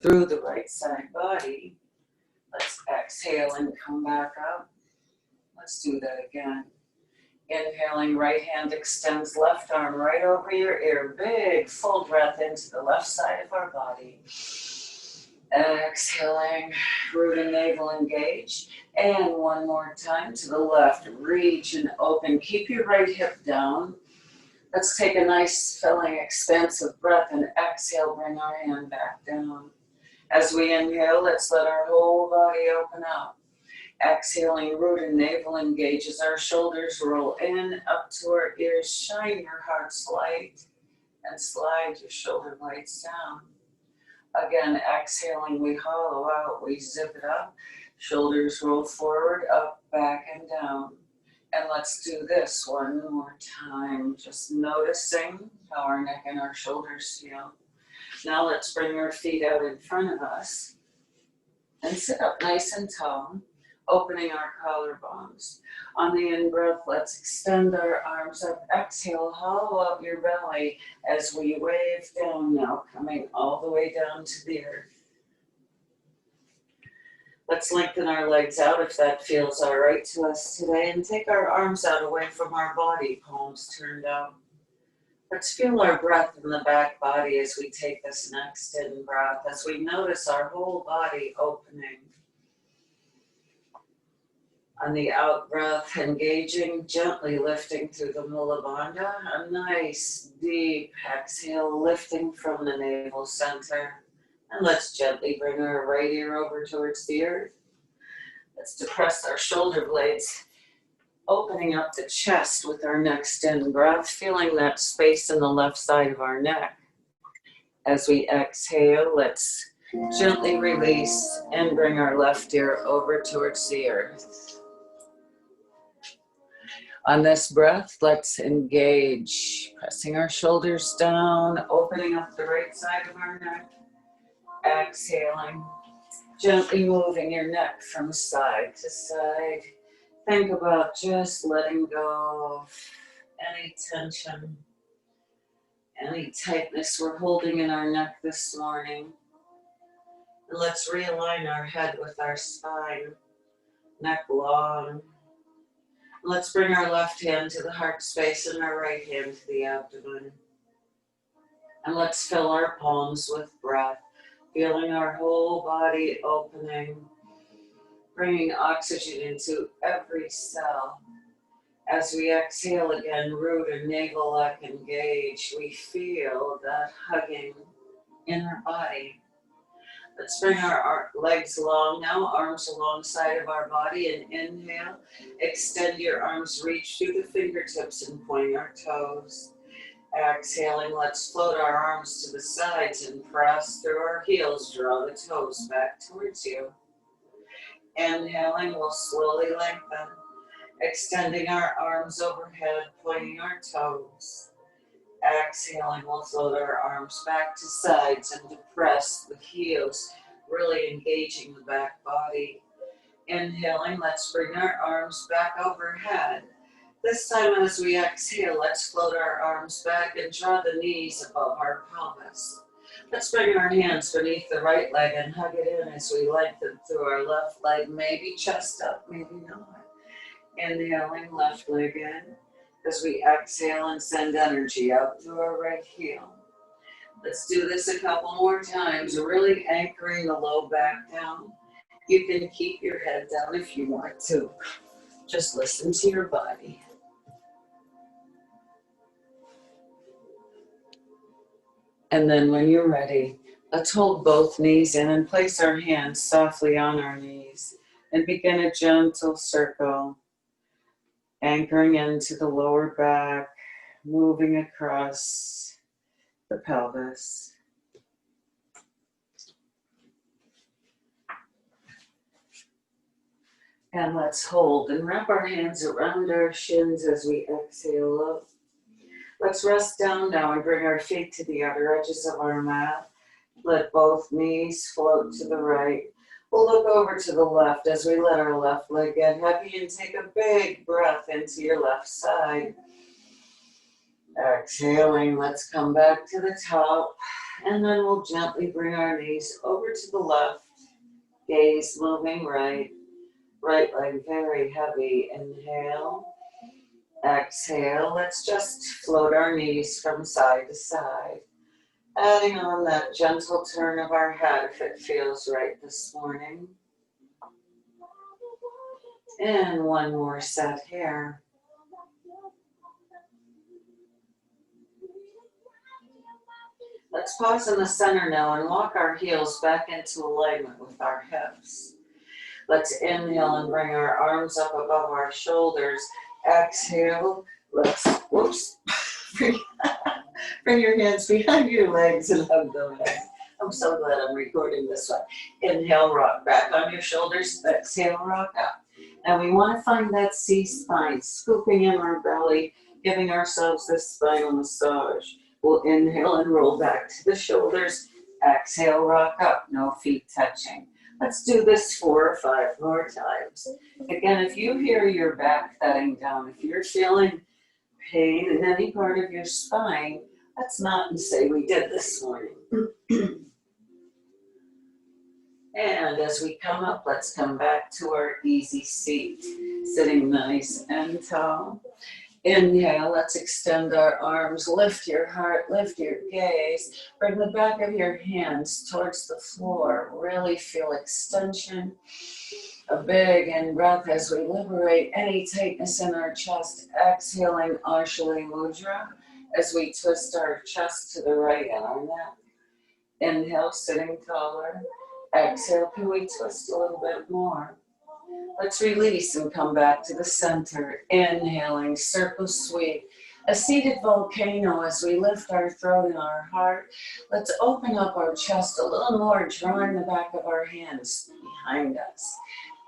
through the right side body. Let's exhale and come back up. Let's do that again. Inhaling, right hand extends left arm right over your ear. Big full breath into the left side of our body. Exhaling, root and navel engage. And one more time to the left. Reach and open. Keep your right hip down. Let's take a nice filling, expansive breath and exhale, bring our hand back down. As we inhale, let's let our whole body open up. Exhaling, root and navel engage as our shoulders roll in, up to our ears. Shine your heart's light and slide your shoulder blades down. Again, exhaling, we hollow out, we zip it up. Shoulders roll forward, up, back, and down. And let's do this one more time, just noticing how our neck and our shoulders feel. Now let's bring our feet out in front of us and sit up nice and tall, opening our collarbones. On the in-breath, let's extend our arms up. Exhale, hollow out your belly as we wave down now, coming all the way down to the earth. Let's lengthen our legs out if that feels all right to us today, and take our arms out away from our body, palms turned out. Let's feel our breath in the back body as we take this next in-breath, as we notice our whole body opening. On the out-breath, engaging, gently lifting through the Mula Bandha, a nice deep exhale, lifting from the navel center. And let's gently bring our right ear over towards the earth. Let's depress our shoulder blades, opening up the chest with our next in-breath, feeling that space in the left side of our neck. As we exhale, let's gently release and bring our left ear over towards the earth. On this breath, let's engage, pressing our shoulders down, opening up the right side of our neck. Exhaling, gently moving your neck from side to side. Think about just letting go of any tension, any tightness we're holding in our neck this morning. And let's realign our head with our spine, neck long. Let's bring our left hand to the heart space and our right hand to the abdomen. And let's fill our palms with breath, feeling our whole body opening, bringing oxygen into every cell. As we exhale again, root and navel lock engage, we feel that hugging in our body. Let's bring our legs long now, arms alongside of our body, and inhale. Extend your arms, reach through the fingertips and point our toes. Exhaling, let's float our arms to the sides and press through our heels, draw the toes back towards you. Inhaling, we'll slowly lengthen, extending our arms overhead, pointing our toes. Exhaling, we'll float our arms back to sides and depress the heels, really engaging the back body. Inhaling, let's bring our arms back overhead. This time as we exhale, let's float our arms back and draw the knees above our pelvis. Let's bring our hands beneath the right leg and hug it in as we lengthen through our left leg, maybe chest up, maybe not. Inhaling, left leg in. As we exhale and send energy out through our right heel. Let's do this a couple more times, really anchoring the low back down. You can keep your head down if you want to. Just listen to your body. And then when you're ready, let's hold both knees in and place our hands softly on our knees and begin a gentle circle, anchoring into the lower back, moving across the pelvis. And let's hold and wrap our hands around our shins as we exhale up. Let's rest down now and bring our feet to the outer edges of our mat. Let both knees float to the right. We'll look over to the left as we let our left leg get heavy and take a big breath into your left side. Exhaling, let's come back to the top. And then we'll gently bring our knees over to the left, gaze moving right, right leg very heavy. Inhale, exhale. Let's just float our knees from side to side, adding on that gentle turn of our head if it feels right this morning. And one more set here. Let's pause in the center now and walk our heels back into alignment with our hips. Let's inhale and bring our arms up above our shoulders. Exhale. Let's, bring your hands behind your legs and hug them in. I'm so glad I'm recording this one. Inhale, rock back on your shoulders. Exhale, rock up. Now we want to find that C-spine, scooping in our belly, giving ourselves this spinal massage. We'll inhale and roll back to the shoulders. Exhale, rock up, no feet touching. Let's do this 4 or 5 more times. Again, if you hear your back thudding down, if you're feeling pain in any part of your spine, let's not and say we did this morning. And as we come up, let's come back to our easy seat, sitting nice and tall. Inhale, let's extend our arms, lift your heart, lift your gaze, bring the back of your hands towards the floor, really feel extension. A big in-breath as we liberate any tightness in our chest, exhaling Anjali Mudra as we twist our chest to the right and our neck. Inhale, sitting taller. Exhale, can we twist a little bit more? Let's release and come back to the center. Inhaling, circle sweep. A seated volcano as we lift our throat and our heart. Let's open up our chest a little more, drawing the back of our hands behind us.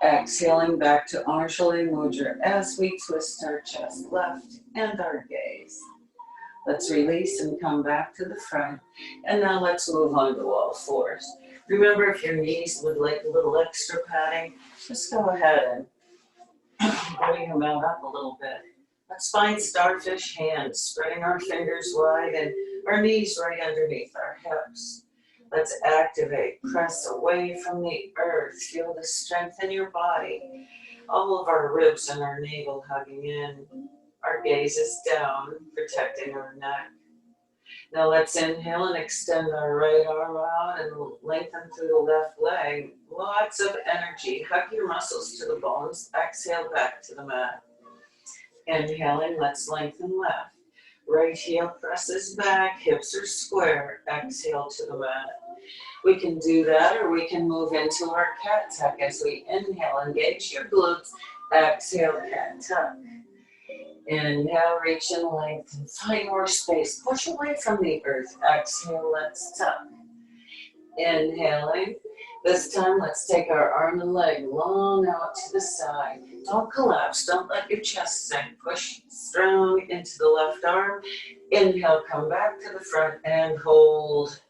Exhaling back to Anjali Mudra as we twist our chest left and our gaze. Let's release and come back to the front. And now let's move on to all fours. Remember, if your knees would like a little extra padding, just go ahead and bring them out up a little bit. Let's find starfish hands, spreading our fingers wide and our knees right underneath our hips. Let's activate, press away from the earth. Feel the strength in your body. All of our ribs and our navel hugging in. Our gaze is down, protecting our neck. Now let's inhale and extend our right arm out and lengthen through the left leg. Lots of energy. Hug your muscles to the bones. Exhale back to the mat. Inhaling, let's lengthen left. Right heel presses back, hips are square. Exhale to the mat. We can do that, or we can move into our cat tuck as we inhale. Engage your glutes. Exhale, cat tuck. Inhale, reach and lengthen. Find more space. Push away from the earth. Exhale, let's tuck. Inhaling. This time, let's take our arm and leg long out to the side. Don't collapse. Don't let your chest sink. Push strong into the left arm. Inhale, come back to the front and hold.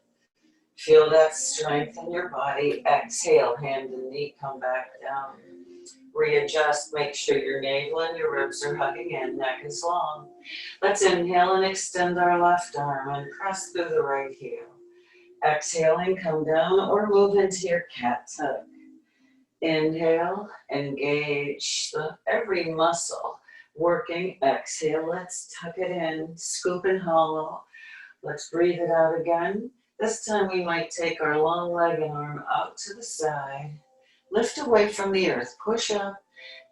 Feel that strength in your body. Exhale, hand and knee come back down. Readjust, make sure your navel and your ribs are hugging in, neck is long. Let's inhale and extend our left arm and press through the right heel. Exhaling, come down or move into your cat tuck. Inhale, engage every muscle working. Exhale, let's tuck it in, scoop and hollow. Let's breathe it out again. This time we might take our long leg and arm out to the side. Lift away from the earth, push up.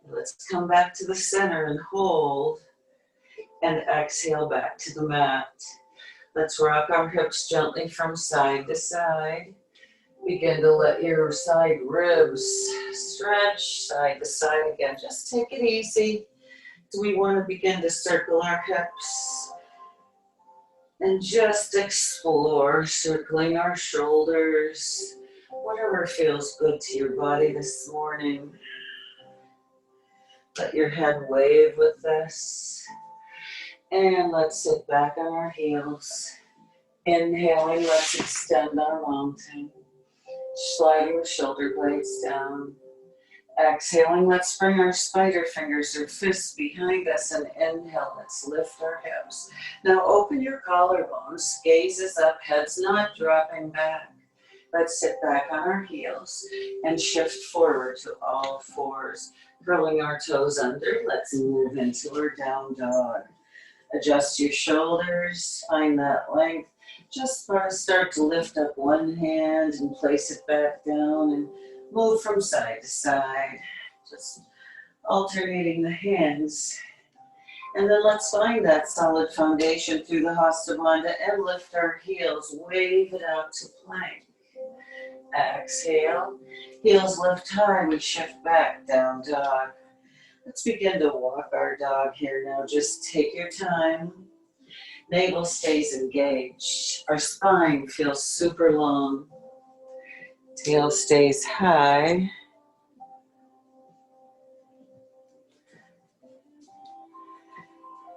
Let's come back to the center and hold. And exhale back to the mat. Let's rock our hips gently from side to side. Begin to let your side ribs stretch side to side again. Just take it easy. We want to begin to circle our hips. And just explore, circling our shoulders. Whatever feels good to your body this morning. Let your head wave with this. And let's sit back on our heels. Inhaling, let's extend our mountain. Sliding the shoulder blades down. Exhaling, let's bring our spider fingers or fists behind us and inhale. Let's lift our hips. Now open your collarbones, gazes up, head's not dropping back. Let's sit back on our heels and shift forward to all fours, curling our toes under. Let's move into our down dog. Adjust your shoulders, find that length. Just start to lift up one hand and place it back down and move from side to side. Just alternating the hands. And then let's find that solid foundation through the Hasta Bandha and lift our heels, wave it out to plank. Exhale, heels lift high, we shift back, down dog. Let's begin to walk our dog here now. Just take your time. Navel stays engaged. Our spine feels super long. Tail stays high.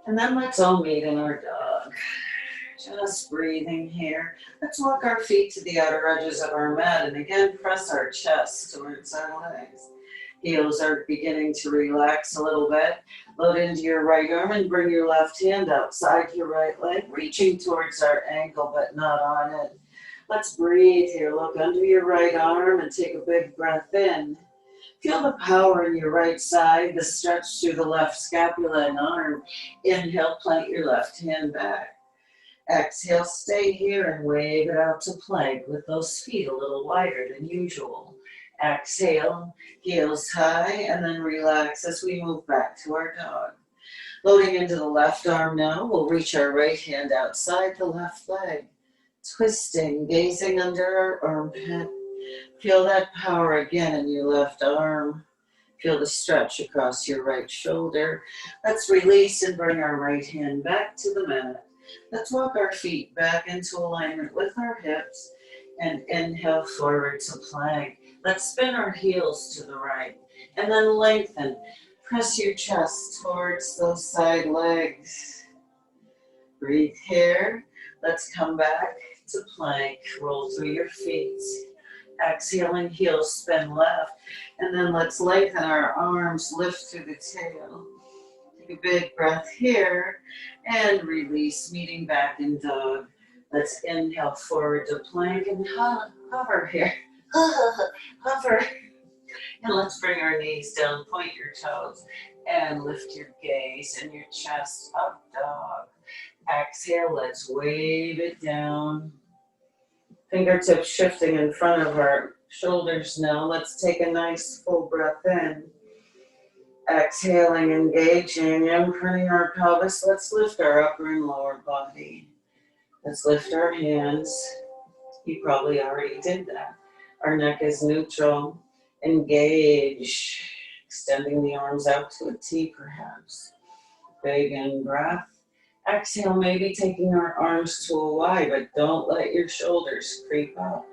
And then let's all meet in our dog. Just breathing here. Let's walk our feet to the outer edges of our mat and again press our chest towards our legs. Heels are beginning to relax a little bit. Load into your right arm and bring your left hand outside your right leg, reaching towards our ankle but not on it. Let's breathe here. Look under your right arm and take a big breath in. Feel the power in your right side, the stretch through the left scapula and arm. Inhale, plant your left hand back. Exhale, stay here and wave it out to plank with those feet a little wider than usual. Exhale, heels high, and then relax as we move back to our dog. Loading into the left arm now, we'll reach our right hand outside the left leg. Twisting, gazing under our armpit. Feel that power again in your left arm. Feel the stretch across your right shoulder. Let's release and bring our right hand back to the mat. Let's walk our feet back into alignment with our hips and inhale forward to plank. Let's spin our heels to the right and then lengthen. Press your chest towards those side legs. Breathe here. Let's come back to plank. Roll through your feet. Exhaling, heels spin left. And then let's lengthen our arms, lift through the tail. Take a big breath here and release, meeting back in dog. Let's inhale forward to plank and hover here. Hover. And let's bring our knees down, point your toes, and lift your gaze and your chest up, dog. Exhale, let's wave it down. Fingertips shifting in front of our shoulders now. Let's take a nice full breath in. Exhaling, engaging, imprinting our pelvis. Let's lift our upper and lower body. Let's lift our hands. You probably already did that. Our neck is neutral. Engage. Extending the arms out to a T perhaps. Big in breath. Exhale, maybe taking our arms to a Y, but don't let your shoulders creep up.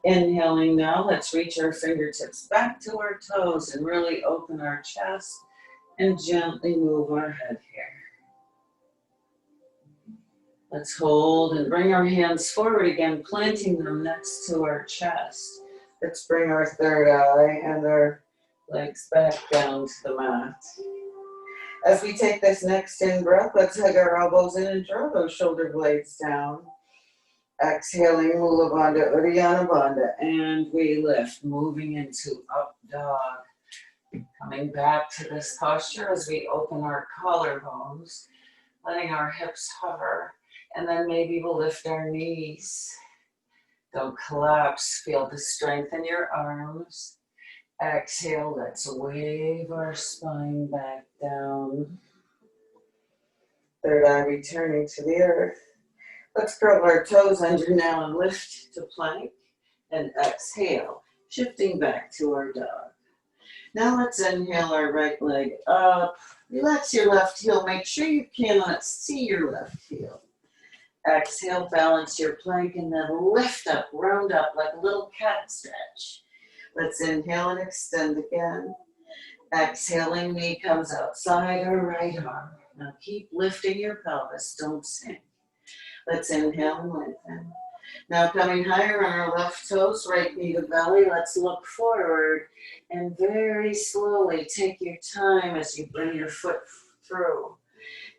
Inhaling now, let's reach our fingertips back to our toes and really open our chest and gently move our head here. Let's hold and bring our hands forward again, planting them next to our chest. Let's bring our third eye and our legs back down to the mat. As we take this next in breath, let's hug our elbows in and draw those shoulder blades down. Exhaling, Mula Bandha, Uddiyana Bandha, and we lift, moving into up dog. Coming back to this posture as we open our collarbones, letting our hips hover, and then maybe we'll lift our knees. Don't collapse, feel the strength in your arms. Exhale, let's wave our spine back down. Third eye returning to the earth. Let's curl our toes under now and lift to plank. And exhale, shifting back to our dog. Now let's inhale our right leg up. Relax your left heel. Make sure you cannot see your left heel. Exhale, balance your plank and then lift up, round up like a little cat stretch. Let's inhale and extend again. Exhaling, knee comes outside our right arm. Now keep lifting your pelvis, don't sink. Let's inhale and lengthen. Now coming higher on our left toes, right knee to belly, let's look forward and very slowly take your time as you bring your foot through.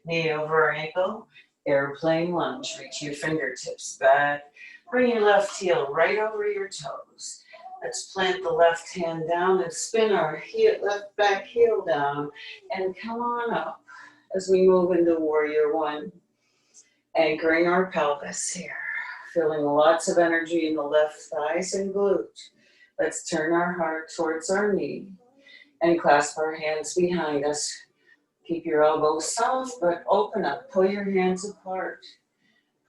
Knee over ankle, airplane lunge, reach your fingertips back. Bring your left heel right over your toes. Let's plant the left hand down and spin our left back heel down and come on up as we move into warrior one. Anchoring our pelvis here. Feeling lots of energy in the left thighs and glute. Let's turn our heart towards our knee and clasp our hands behind us. Keep your elbows soft, but open up. Pull your hands apart.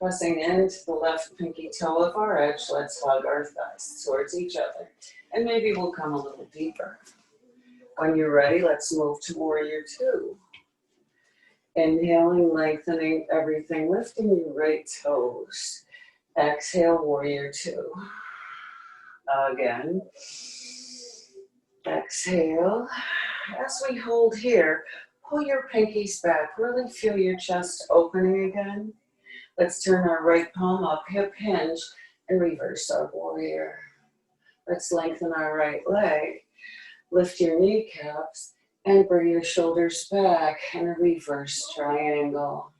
Pressing into the left pinky toe of our edge, let's hug our thighs towards each other. And maybe we'll come a little deeper. When you're ready, let's move to warrior two. Inhaling, lengthening everything, lifting your right toes. Exhale, warrior two. Again. Exhale. As we hold here, pull your pinkies back. Really feel your chest opening again. Let's turn our right palm up, hip hinge, and reverse our warrior. Let's lengthen our right leg. Lift your kneecaps and bring your shoulders back in a reverse triangle.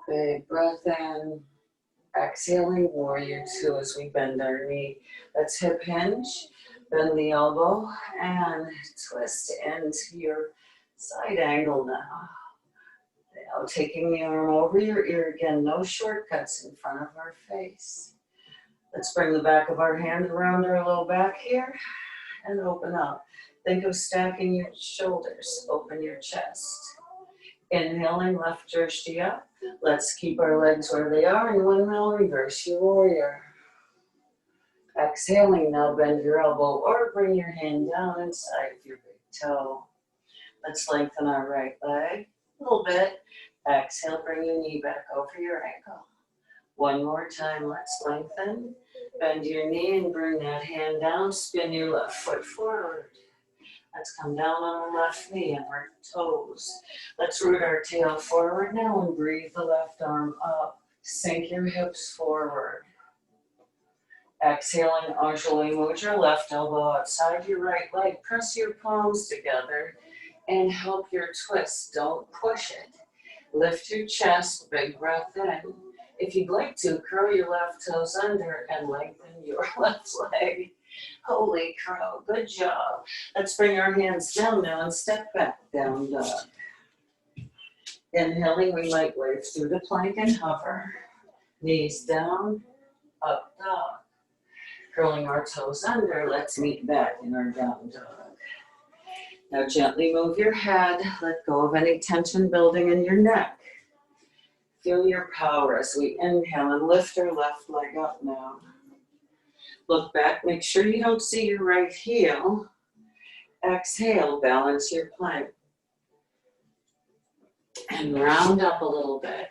Big breath in. Exhaling, warrior two as we bend our knee. Let's hip hinge, bend the elbow, and twist into your side angle now. Now taking the arm over your ear again, no shortcuts in front of our face. Let's bring the back of our hand around our low back here and open up. Think of stacking your shoulders, open your chest. Inhaling, left drishti up. Let's keep our legs where they are and windmill, reverse your warrior. Exhaling, now bend your elbow or bring your hand down inside of your big toe. Let's lengthen our right leg a little bit. Exhale, bring your knee back over your ankle. One more time, let's lengthen. Bend your knee and bring that hand down. Spin your left foot forward. Let's come down on our left knee and our toes. Let's root our tail forward now and breathe the left arm up. Sink your hips forward. Exhaling, Anjali Mudra, left elbow outside your right leg. Press your palms together and help your twist. Don't push it. Lift your chest, big breath in. If you'd like to, curl your left toes under and lengthen your left leg. Holy crow, good job. Let's bring our hands down now and step back, down dog. Inhaling, we might wave through the plank and hover. Knees down, up dog. Curling our toes under, let's meet back in our down dog. Now gently move your head, let go of any tension building in your neck. Feel your power as we inhale and lift our left leg up now. Look back, make sure you don't see your right heel. Exhale, balance your plank. And round up a little bit.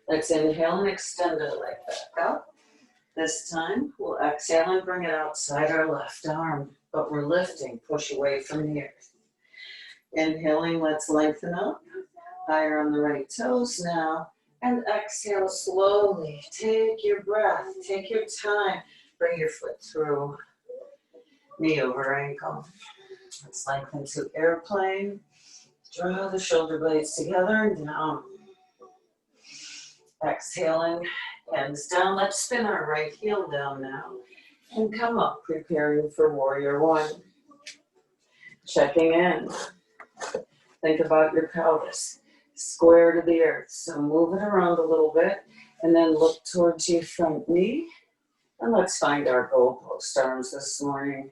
Let's inhale and extend our leg back up. This time, we'll exhale and bring it outside our left arm, but we're lifting, push away from here. Inhaling, let's lengthen up. Higher on the right toes now. And exhale slowly. Take your breath, take your time. Bring your foot through. Knee over ankle. Let's lengthen to airplane. Draw the shoulder blades together and down. Exhaling, hands down. Let's spin our right heel down now. And come up, preparing for warrior one. Checking in. Think about your pelvis. Square to the earth. So move it around a little bit and then look towards your front knee. And let's find our goalpost arms this morning.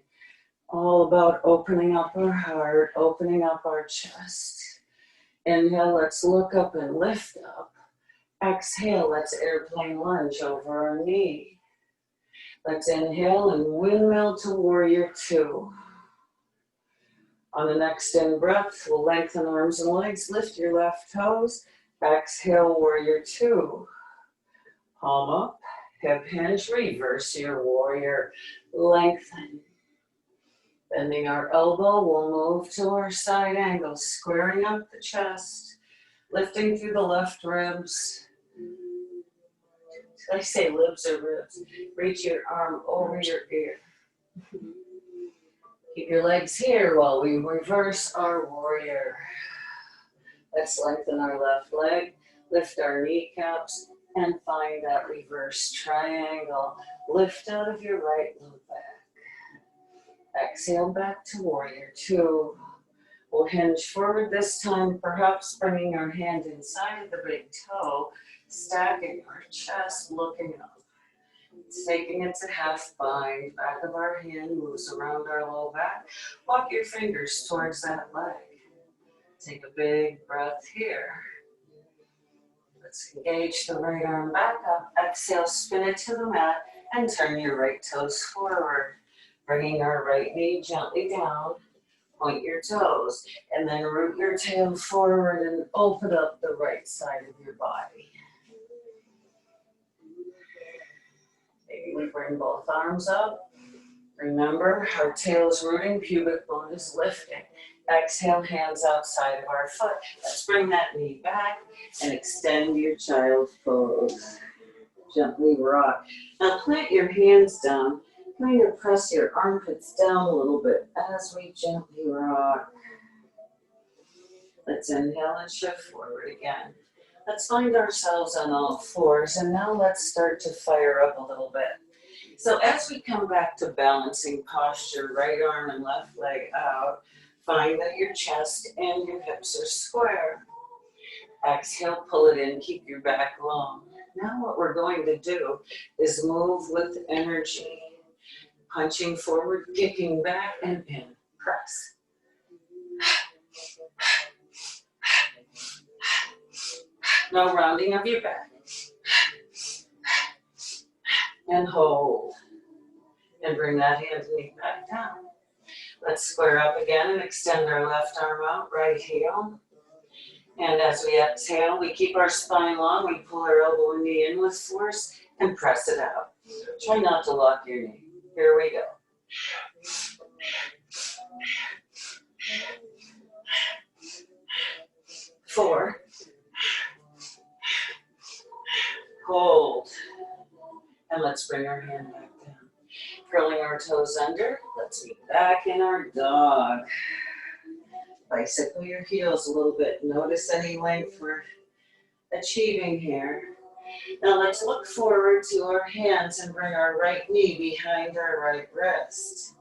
All about opening up our heart, opening up our chest. Inhale, let's look up and lift up. Exhale, let's airplane lunge over our knee. Let's inhale and windmill to warrior two. On the next in breath, we'll lengthen arms and legs, lift your left toes. Exhale, warrior two. Palm up, hip hinge, reverse your warrior. Lengthen. Bending our elbow, we'll move to our side angle, squaring up the chest, lifting through the left ribs. I say libs or ribs. Reach your arm over your ear. Keep your legs here while we reverse our warrior. Let's lengthen our left leg, lift our kneecaps, and find that reverse triangle. Lift out of your right low back. Exhale back to warrior two. We'll hinge forward this time, perhaps bringing our hand inside of the big toe, stacking our chest, looking up. It's taking it to half bind. Back of our hand moves around our low back. Walk your fingers towards that leg. Take a big breath here. Let's engage the right arm back up. Exhale, spin it to the mat and turn your right toes forward. Bringing our right knee gently down. Point your toes and then root your tail forward and open up the right side of your body. Maybe we bring both arms up. Remember, our tail is rooting, pubic bone is lifting. Exhale, hands outside of our foot. Let's bring that knee back and extend your child pose. Gently rock. Now plant your hands down. Kind of press your armpits down a little bit as we gently rock. Let's inhale and shift forward again. Let's find ourselves on all fours, and now let's start to fire up a little bit. So as we come back to balancing posture, right arm and left leg out, find that your chest and your hips are square. Exhale, pull it in, keep your back long. Now what we're going to do is move with energy. Punching forward, kicking back, and in. Press. Now rounding of your back. And hold. And bring that hand and knee back down. Let's square up again and extend our left arm out, right heel. And as we exhale, we keep our spine long. We pull our elbow and knee in with force and press it out. Try not to lock your knee. Here we go. 4. Hold. And let's bring our hand back down. Curling our toes under. Let's be back in our dog. Bicycle your heels a little bit. Notice any length we're achieving here. Now let's look forward to our hands and bring our right knee behind our right wrist.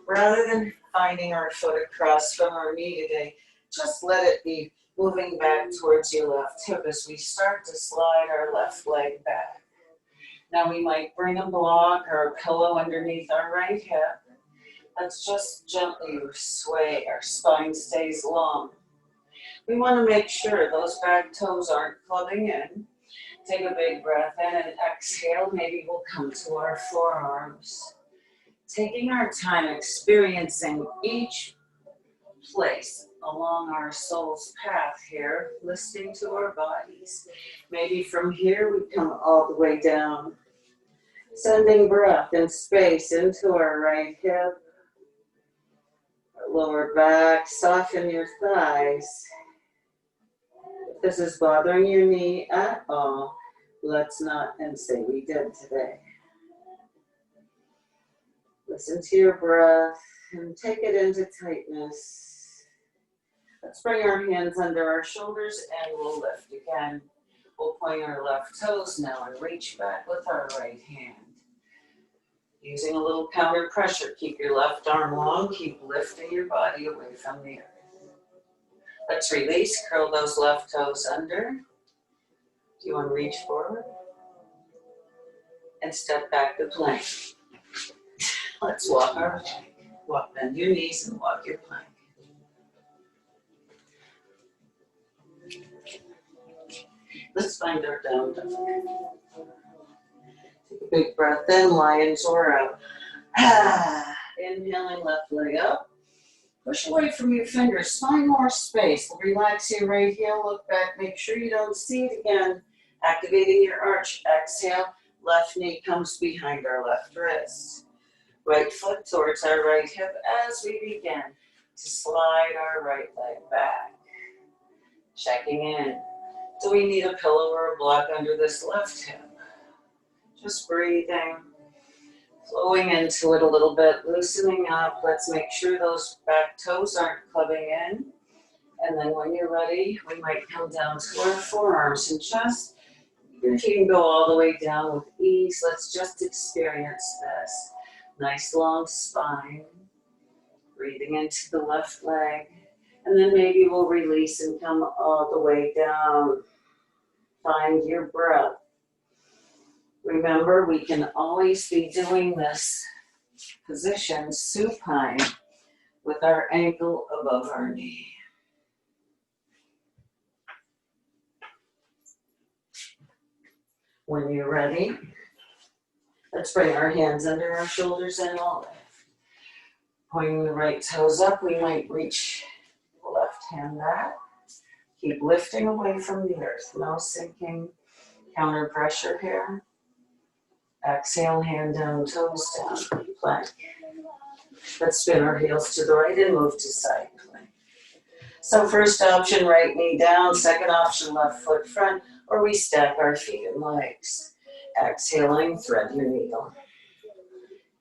Rather than finding our foot across from our knee today, just let it be moving back towards your left hip as we start to slide our left leg back. Now we might bring a block or a pillow underneath our right hip. Let's just gently sway, our spine stays long. We want to make sure those back toes aren't clubbing in. Take a big breath in and exhale. Maybe we'll come to our forearms. Taking our time experiencing each place along our soul's path here, listening to our bodies. Maybe from here we come all the way down. Sending breath and space into our right hip. Our lower back, soften your thighs. If this is bothering your knee at all, let's not and say we did today. Listen to your breath and take it into tightness. Let's bring our hands under our shoulders and we'll lift again. We'll point our left toes now and reach back with our right hand. Using a little counter pressure, keep your left arm long, keep lifting your body away from the earth. Let's release, curl those left toes under. Do you want to reach forward? And step back to plank. Let's walk our plank. Walk, bend your knees and walk your plank. Let's find our down dog. Take a big breath in, lion's roar out. Inhaling, left leg up. Push away from your fingers, find more space. Relax your right heel, look back, make sure you don't see it again. Activating your arch, exhale, left knee comes behind our left wrist. Right foot towards our right hip as we begin to slide our right leg back. Checking in. Do we need a pillow or a block under this left hip? Just breathing, flowing into it a little bit, loosening up. Let's make sure those back toes aren't clubbing in. And then when you're ready, we might come down to our forearms and just, if you can go all the way down with ease, let's just experience this. Nice long spine, breathing into the left leg. And then maybe we'll release and come all the way down. Find your breath. Remember, we can always be doing this position supine with our ankle above our knee. When you're ready, let's bring our hands under our shoulders and all lift. Pointing the right toes up, we might reach the left hand back. Keep lifting away from the earth, no sinking, counter pressure here. Exhale, hand down, toes down, plank. Let's spin our heels to the right and move to side plank. So first option, right knee down. Second option, left foot front, or we stack our feet and legs. Exhaling, thread your needle.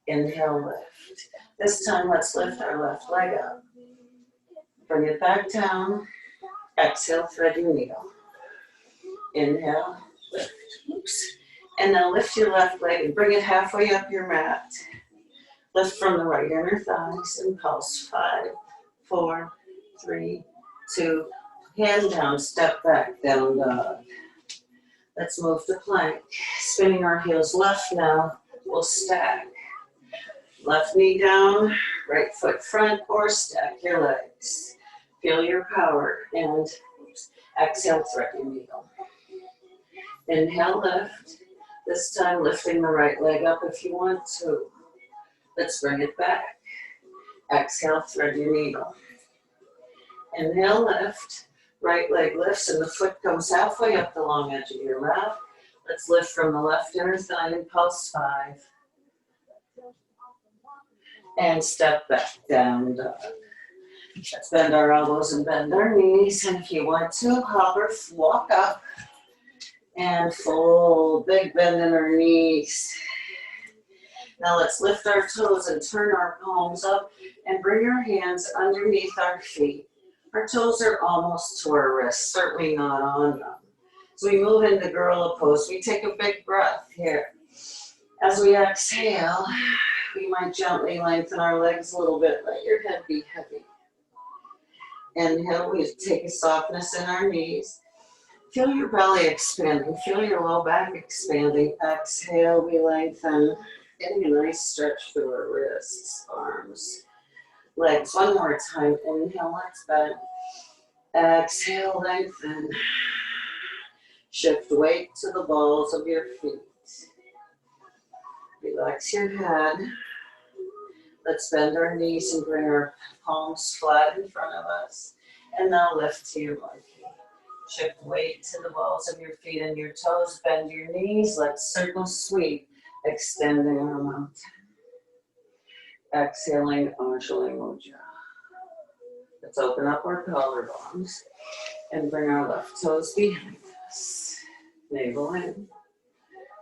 Inhale, lift. This time, let's lift our left leg up. Bring it back down. Exhale, thread your needle. Inhale, lift. Oops. And now lift your left leg and bring it halfway up your mat. Lift from the right inner thighs and pulse. 5, 4, 3, 2. Hand down, step back, down dog. Let's move to plank. Spinning our heels left now. We'll stack. Left knee down, right foot front, or stack your legs. Feel your power and exhale, thread your needle. Inhale, lift. This time lifting the right leg up if you want to. Let's bring it back. Exhale, thread your needle. Inhale, lift. Right leg lifts and the foot comes halfway up the long edge of your mat. Let's lift from the left inner thigh and pulse. 5. And step back, down dog. Let's bend our elbows and bend our knees. And if you want to, hop or walk up. And full big bend in our knees. Now let's lift our toes and turn our palms up and bring our hands underneath our feet. Our toes are almost to our wrists, certainly not on them. So we move into gorilla pose. We take a big breath here. As we exhale, we might gently lengthen our legs a little bit. Let your head be heavy. Inhale, we take a softness in our knees. Feel your belly expanding. Feel your low back expanding. Exhale, we lengthen. Getting a nice stretch through our wrists, arms, legs. One more time. Inhale, let's bend. Exhale, lengthen. Shift weight to the balls of your feet. Relax your head. Let's bend our knees and bring our palms flat in front of us. And now lift to your monkey. Shift weight to the balls of your feet and your toes. Bend your knees. Let's circle sweep, extending our mountain. Exhaling, Anjali Mudra. Let's open up our collarbones and bring our left toes behind us. Navel in.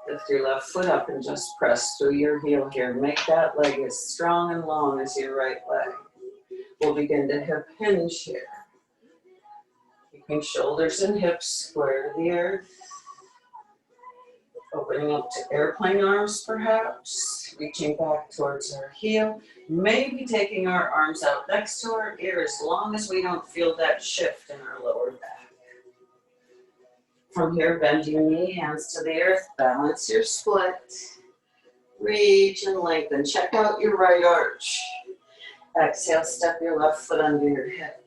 Lift your left foot up and just press through your heel here. Make that leg as strong and long as your right leg. We'll begin to hip hinge here. Keeping shoulders and hips square to the earth. Opening up to airplane arms perhaps. Reaching back towards our heel. Maybe taking our arms out next to our ear as long as we don't feel that shift in our lower back. From here, bend your knee, hands to the earth. Balance your split. Reach and lengthen. Check out your right arch. Exhale, step your left foot under your hip.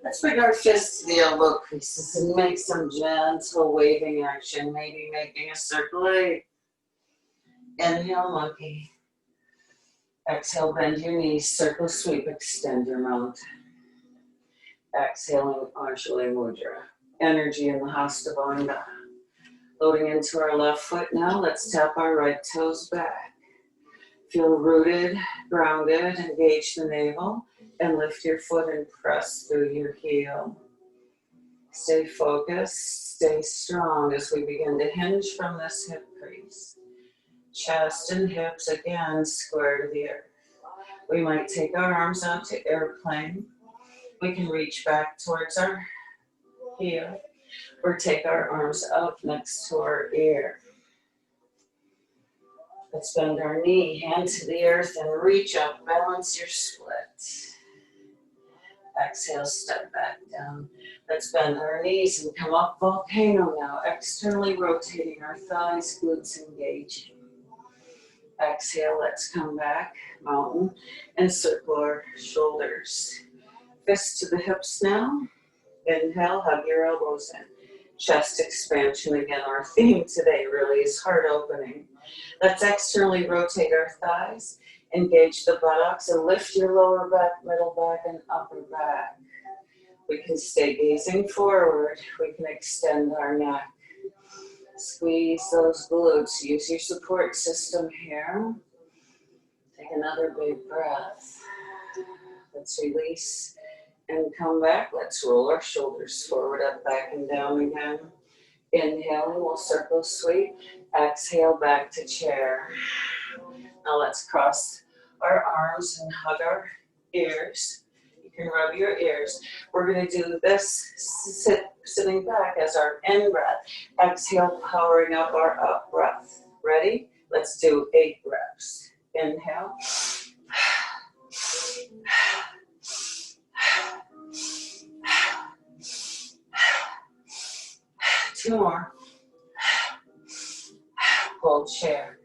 Let's bring our fists to the elbow creases and make some gentle waving action, maybe making a circle 8. Inhale, monkey. Exhale, bend your knees, circle sweep, extend your mountain. Exhaling, Anjali Mudra. Energy in the Hasta Bandha. Loading into our left foot now, let's tap our right toes back. Feel rooted, grounded, engage the navel, and lift your foot and press through your heel. Stay focused, stay strong as we begin to hinge from this hip crease. Chest and hips again square to the earth. We might take our arms out to airplane. We can reach back towards our heel or take our arms up next to our ear. Let's bend our knee, hand to the earth, and reach up. Balance your split. Exhale, step back down. Let's bend our knees and come up volcano now. Externally rotating our thighs, glutes engaging. Exhale, let's come back, mountain, and circle our shoulders. Fists to the hips now. Inhale, hug your elbows in. Chest expansion again. Our theme today really is heart opening. Let's externally rotate our thighs, engage the buttocks, and lift your lower back, middle back, and upper back. We can stay gazing forward. We can extend our neck. Squeeze those glutes. Use your support system here. Take another big breath. Let's release and come back. Let's roll our shoulders forward, up, back, and down again. Inhaling, we'll circle sweep. Exhale, back to chair. Now let's cross our arms and hug our ears. You can rub your ears. We're going to do this sitting back as our in breath. Exhale, powering up our up breath. Ready? Let's do 8 reps. Inhale. 2 more. Hold chair.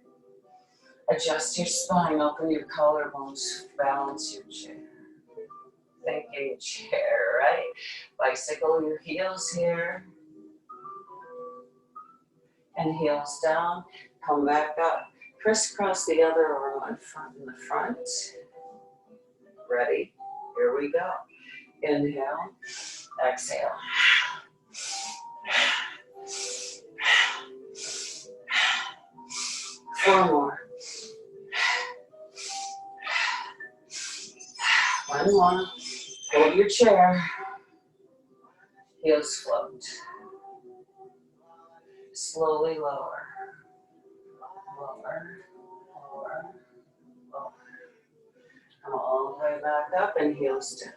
Adjust your spine, open your collarbones, balance your chair. Thinking chair, right? Bicycle your heels here. And heels down. Come back up. Crisscross the other arm on front in the front. Ready? Here we go. Inhale. Exhale. Four more. One more. Hold your chair. Heels float. Slowly lower. Lower. Lower. Lower. Come all the way back up and heels down.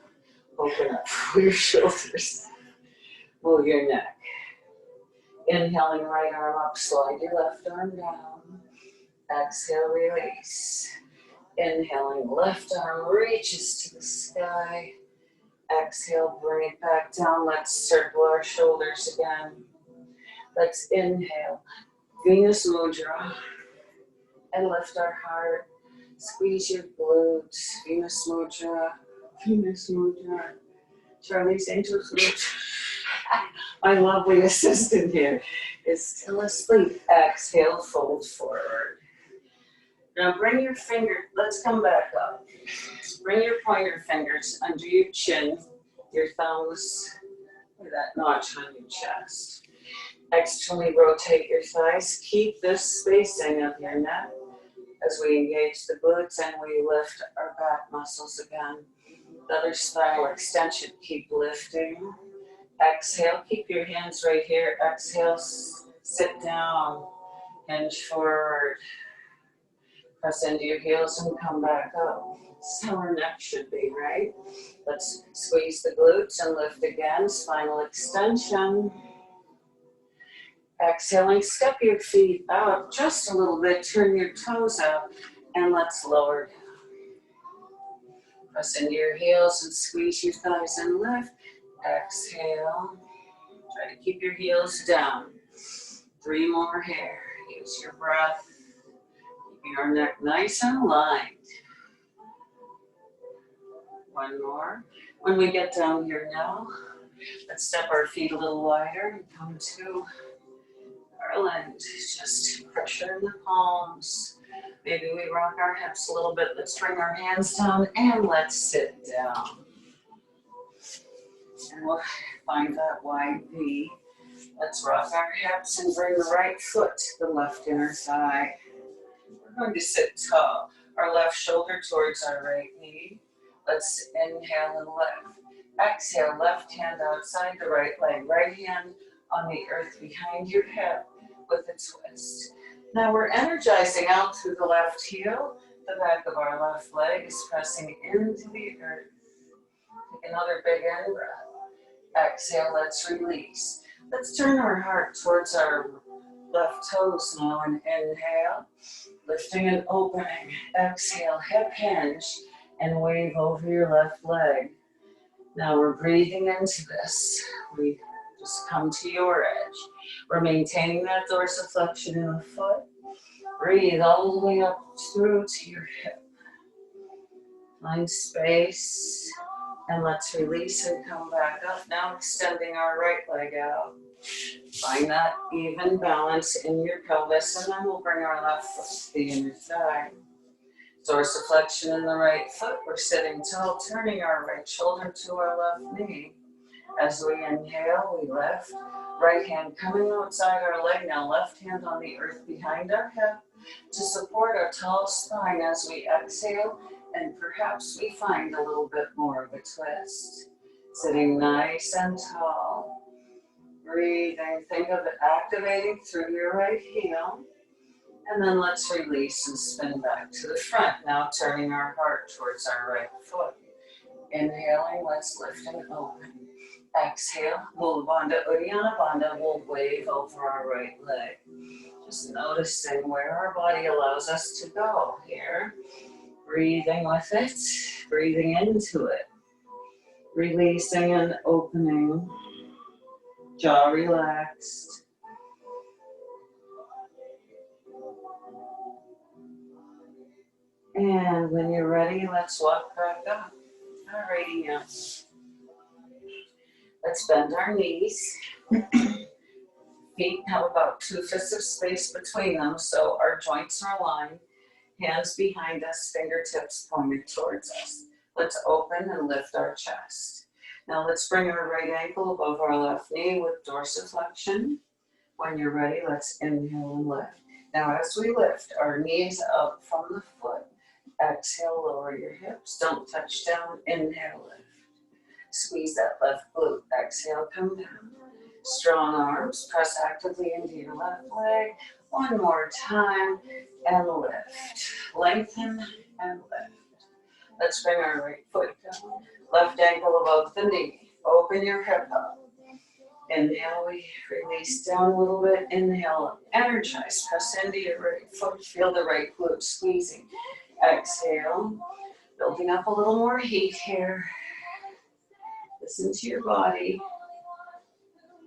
Open up your shoulders. Move your neck. Inhaling, right arm up. Slide your left arm down. Exhale, release. Inhaling, left arm reaches to the sky. Exhale, bring it back down. Let's circle our shoulders again. Let's inhale, Venus Mudra, and lift our heart. Squeeze your glutes, Venus Mudra, Venus Mudra. Charlie's Angels Mudra. My lovely assistant here is still asleep. Exhale, fold forward. Now bring your finger, let's come back up. Bring your pointer fingers under your chin, your thumbs, or that notch on your chest. Externally rotate your thighs. Keep this spacing of your neck as we engage the glutes and we lift our back muscles again. The other spinal extension, keep lifting. Exhale, keep your hands right here. Exhale, sit down, hinge forward. Press into your heels and come back up. This is how our neck should be, right? Let's squeeze the glutes and lift again. Spinal extension. Exhaling, step your feet out just a little bit. Turn your toes out and let's lower down. Press into your heels and squeeze your thighs and lift. Exhale. Try to keep your heels down. 3 more here. Use your breath. Keeping our neck nice and aligned. 1 more. When we get down here now, let's step our feet a little wider and come to our lunge. Just pressure in the palms. Maybe we rock our hips a little bit. Let's bring our hands down and let's sit down. And we'll find that wide V. Let's rock our hips and bring the right foot to the left inner thigh. We're going to sit tall. Our left shoulder towards our right knee. Let's inhale and lift. Exhale, left hand outside the right leg. Right hand on the earth behind your hip with a twist. Now we're energizing out through the left heel. The back of our left leg is pressing into the earth. Take another big in breath. Exhale, let's release. Let's turn our heart towards our left toes now and inhale. Lifting and opening. Exhale, hip hinge and wave over your left leg. Now we're breathing into this. We just come to your edge. We're maintaining that dorsiflexion in the foot. Breathe all the way up through to your hip. Find space. And let's release and come back up. Now extending our right leg out. Find that even balance in your pelvis, and then we'll bring our left foot to the inner thigh. Dorsiflexion in the right foot. We're sitting tall, turning our right shoulder to our left knee. As we inhale, we lift. Right hand coming outside our leg. Now left hand on the earth behind our hip to support our tall spine as we exhale. And perhaps we find a little bit more of a twist. Sitting nice and tall. Breathing, think of it activating through your right heel. And then let's release and spin back to the front. Now turning our heart towards our right foot. Inhaling, let's lift and open. Exhale, Mula Bandha, Uddiyana Bandha. We'll wave over our right leg. Just noticing where our body allows us to go here. Breathing with it, breathing into it. Releasing and opening. Jaw relaxed. And when you're ready, let's walk back up. Alrighty now. Let's bend our knees. Feet have about 2/5 of space between them, so our joints are aligned. Hands behind us, fingertips pointed towards us. Let's open and lift our chest. Now let's bring our right ankle above our left knee with dorsiflexion. When you're ready, let's inhale and lift. Now as we lift, our knees up from the foot. Exhale, lower your hips. Don't touch down. Inhale, lift. Squeeze that left glute. Exhale, come down. Strong arms. Press actively into your left leg. One more time. And lift. Lengthen and lift. Let's bring our right foot down. Left ankle above the knee. Open your hip up. Inhale, we release down a little bit. Inhale, energize. Press into your right foot. Feel the right glute squeezing. Exhale. Building up a little more heat here. Listen to your body.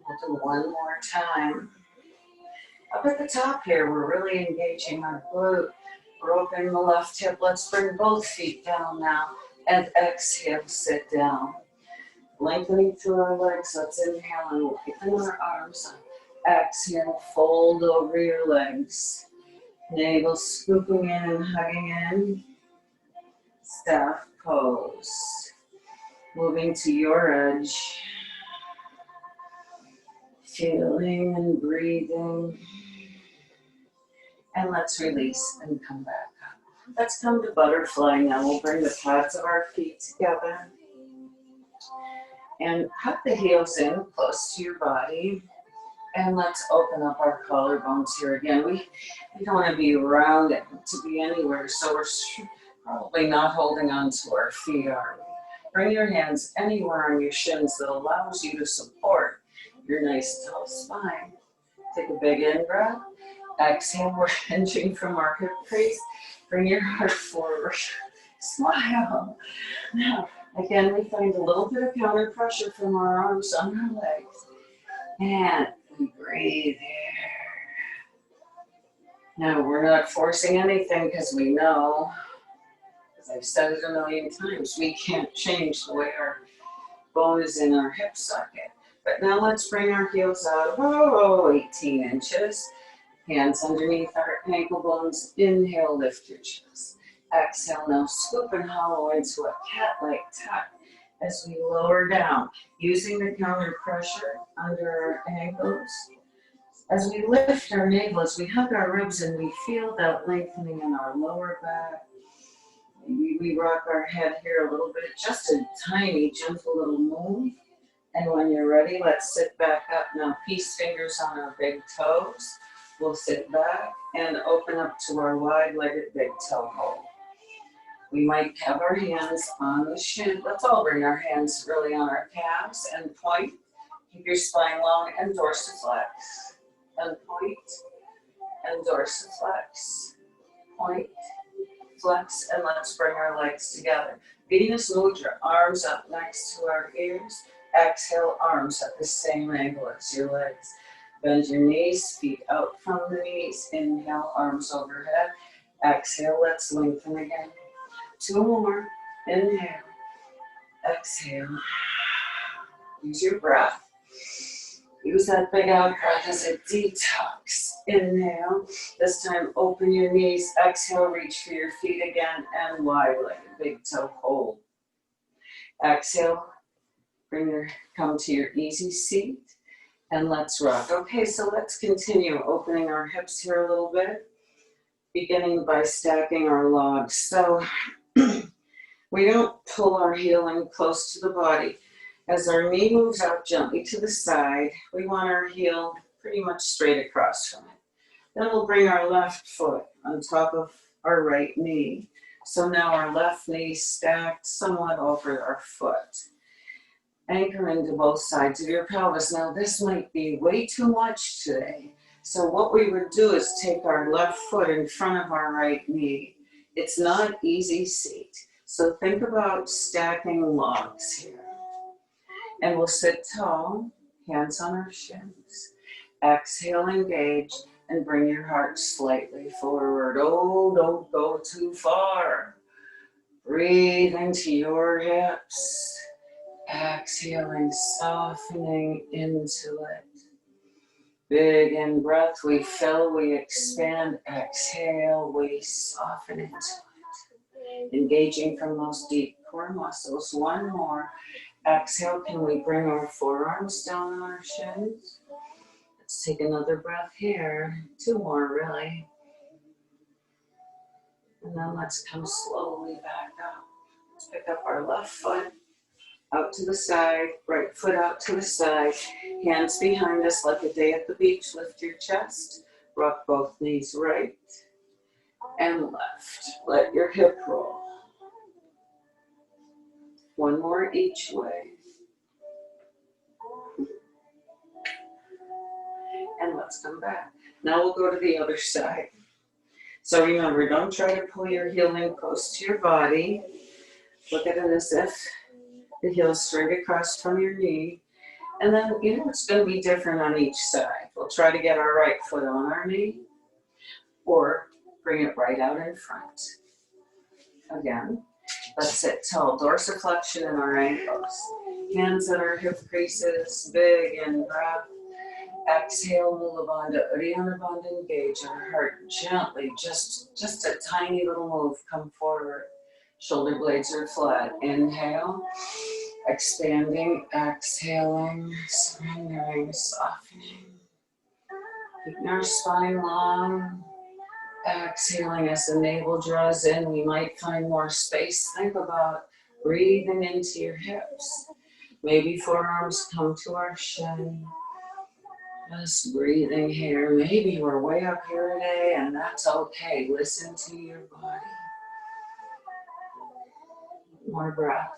We'll do one more time. Up at the top here, we're really engaging our glute. We're opening the left hip. Let's bring both feet down now. And exhale, sit down. Lengthening through our legs. Let's inhale and lengthen our arms. Exhale, fold over your legs. Navel scooping in and hugging in. Staff pose. Moving to your edge. Feeling and breathing. And let's release and come back up. Let's come to butterfly now. We'll bring the pads of our feet together. And hug the heels in close to your body. And let's open up our collarbones here again. We don't want to be rounded to be anywhere, so we're probably not holding on to our feet, are we? Bring your hands anywhere on your shins that allows you to support your nice tall spine. Take a big in-breath. Exhale, we're hinging from our hip crease. Bring your heart forward. Smile. Now, again, we find a little bit of counter pressure from our arms on our legs. And we breathe here. Now, we're not forcing anything because we know, as I've said it a million times, we can't change the way our bone is in our hip socket. But now let's bring our heels out, 18 inches. Hands underneath our ankle bones. Inhale, lift your chest. Exhale, now scoop and hollow into a cat-like tuck as we lower down, using the counter pressure under our ankles. As we lift our navel, as we hug our ribs and we feel that lengthening in our lower back. Maybe we rock our head here a little bit, just a tiny, gentle little move. And when you're ready, let's sit back up. Now, peace fingers on our big toes. We'll sit back and open up to our wide-legged big toe hold. We might have our hands on the shin. Let's all bring our hands really on our calves and point. Keep your spine long and dorsiflex. And point and dorsiflex. Point, flex, and let's bring our legs together. Venus Mudra, arms up next to our ears. Exhale, arms at the same angle as your legs. Bend your knees, feet out from the knees. Inhale, arms overhead. Exhale, let's lengthen again. 2 more. Inhale. Exhale. Use your breath. Use that big out breath as a detox. Inhale. This time, open your knees. Exhale, reach for your feet again and wide-legged big toe hold. Exhale. Come to your easy seat. And let's rock. Okay, so let's continue opening our hips here a little bit, beginning by stacking our logs. So we don't pull our heel in close to the body. As our knee moves out gently to the side, we want our heel pretty much straight across from it. Then we'll bring our left foot on top of our right knee. So now our left knee stacked somewhat over our foot. Anchor into both sides of your pelvis. Now this might be way too much today. So what we would do is take our left foot in front of our right knee. It's not easy seat. So think about stacking logs here. And we'll sit tall, hands on our shins. Exhale, engage, and bring your heart slightly forward. Oh, don't go too far. Breathe into your hips. Exhaling, softening into it. Big in breath, we fill, we expand. Exhale, we soften into it. Engaging from those deep core muscles. 1 more. Exhale, can we bring our forearms down on our shins? Let's take another breath here. 2 more, really. And then let's come slowly back up. Let's pick up our left foot. Out to the side, right foot out to the side, hands behind us like a day at the beach. Lift your chest, rock both knees right and left. Let your hip roll. 1 more each way. And let's come back. Now we'll go to the other side. So remember, don't try to pull your heel in close to your body. Look at it as if the heel straight across from your knee. And then, it's going to be different on each side. We'll try to get our right foot on our knee or bring it right out in front. Again, let's sit tall, dorsiflexion in our ankles. Hands at our hip creases, big in breath. Exhale, Mula Bandha, Uddiyana Bandha, engage our heart gently, just a tiny little move, come forward. Shoulder blades are flat. Inhale, expanding, exhaling, surrendering, softening. Keeping our spine long. Exhaling as the navel draws in. We might find more space. Think about breathing into your hips. Maybe forearms come to our shin. Just breathing here. Maybe we're way up here today, and that's okay. Listen to your body. More breath.